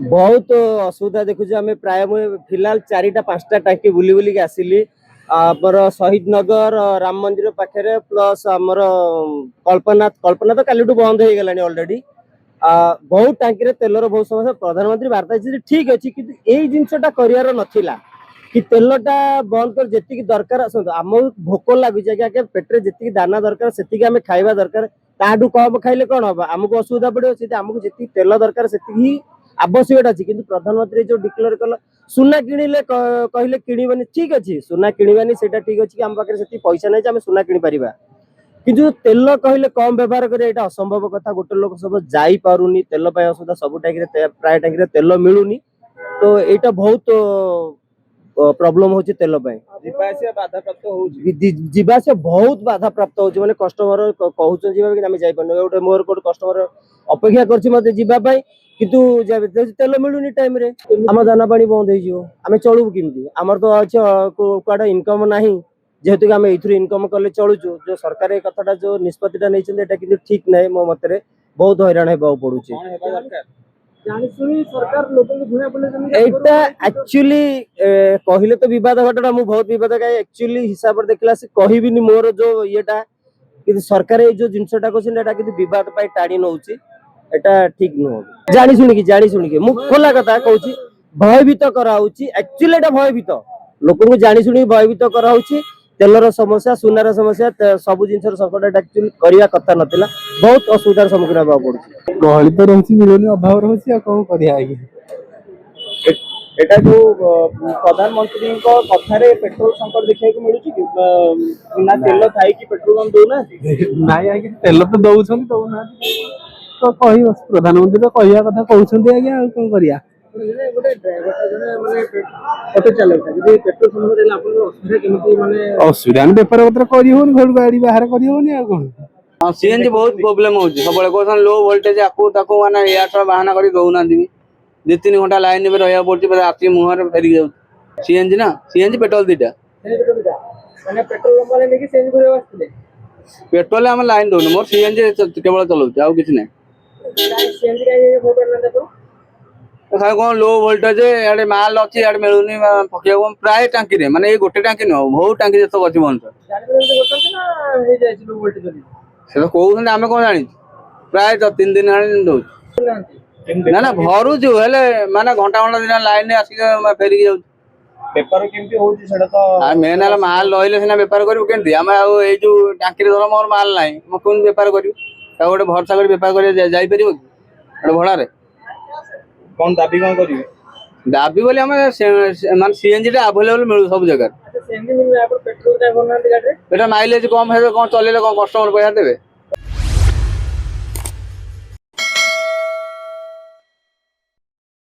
बहुत असुविधा देखुचे आम प्राय फिलहाल 4-5टा टांकी बुली बुलिक आसिली आमर शहीद नगर राम मंदिर पाखे प्लस आमर कल्पना तो काली बंद हो गलानी ऑलरेडी बहुत टांकी तेलर बहुत समस्या प्रधानमंत्री वार्ता ठीक अच्छी कि यही जिनसा करार नाला कि तेलटा बंद कर जी दरकार आम भोक लगुच पेटे जी दाना दरकार से आम खाइबा दरकार ताठू कम खाइले कौन हम आमको असुविधा पड़े आमको जी तेल दरकार से आवश्यकता अच्छी कि प्रधानमंत्री जो डिक्लेयर कल सुना किणिले कहले किणवानी ठीक अच्छे सुना किणवानी से ठीक अच्छे कि आम पाखे से पैसा नहीं आम सुना कि किंतु तेल कहले कम व्यवहार करे असंभव कथा गोटे लोक सब जाई पारुनी तेल असुविधा सब टांकी प्राय टांकी तेल मिलूनी तो यहाँ बहुत प्रॉब्लम होची तेल जीवासे बहुत बाधा प्राप्त होची माने कस्टमर कहउछन जीवा कि आमे जाई पन गोटे मोर कोड कस्टमर अपेक्षा करछि मते जीवा पई किंतु तेल मिलुनी टाइम रे आम दाना पानी बंद होई जिवो आमे चलू किमती हमर तो अछि कुआडा इनकम नाही जेहेतु कि आमे इथुर इनकम करले चलुछु जो सरकार ए कथाटा जो निष्पत्तिटा नै छन एटा किंतु ठीक नै मो मतरे बहुत हैरान हेबा पडुछि एटा एक्चुअली कहले तो विवाद घटना मु बहुत विवाद का एक्चुअली हिसाब देखला से कहबिनी मोर जो येटा कि सरकार ए जो जिनसटा कोछन एटा कि विवाद पाई टाणी नउछि एटा ठीक नुह जानी सुनी के मु खोला कथा कहूछि भयभीत कराउछि एक्चुअली एटा भयभीत लोक को जानी सुनी भयभीत कराउछि तेलर समस्या सुनार समस्या सब जिनसर संकट एटा एक्चुअली करिया कथा नथिला बहुत असुविधार सम्मुखीन होबा पडुछि गहली तो रही मिलूनी अभाव रही कौन करिया एटा जो प्रधानमंत्री कथारे पेट्रोल संकट देखा मिलूँ कि बिना तेल थाई कि पेट्रोल दौना नाई आज्ञा तेल तो दौरान दौना तो कह प्रधानमंत्री तो कहवा कथा कहते आज्ञा कौन करिया असुविधा बेपार पत्र कर घर गाड़ी बाहर कर कौन हाँ सीएनजी बहुत प्रोब्लेम होची सब कहसन लो वोल्टेज आकु ताकू माने एयार बाहाना करी दउना दी 2-3 घंटा लाइन में रहया पड़ची बस आती मुहर फेरी जाउ सीएनजी ना सीएनजी पेट्रोल दीटा माने पेट्रोल वाले लेके सीएनजी करे वास्ते पेट्रोल हम लाइन दउन मोर सीएनजी केवल चलउ आउ किछ नै सीएनजी का फोटो ना देखो तो कौन लो वोल्टेज याडे माल अछि याडे मिलुनी पकिया प्राय टांकी रे माने ए गोटे टांकी न बहुत टांकी जतो अछि मन से तो कहउछन आमे कोन जानि प्राय तो 3 दिन आनी दउ ना ना भरू जो हेले माने घंटा घंटा दिन लाइन ने आसी फेरी जाउ पेपर केमती होची सेडा तो आ मेन आला माल लइले सिना व्यापार करियो केमती आमे आ ए जो टांकी रे धर मोर माल नाही म कोन व्यापार करियो ता गोटे भरसा कर व्यापार करियो जाई परियो एडे भड़ा रे कौन दाबी कौन करिवे दाबी बोले हम मान सीएनजी टा अवेलेबल मिलु सब जगह सीएनजी मिलला पर पेट्रोल का कोन गाड़ी रे एटा माइलेज कम हेबे कोन चलेले कोन कस्टमर पैसा देबे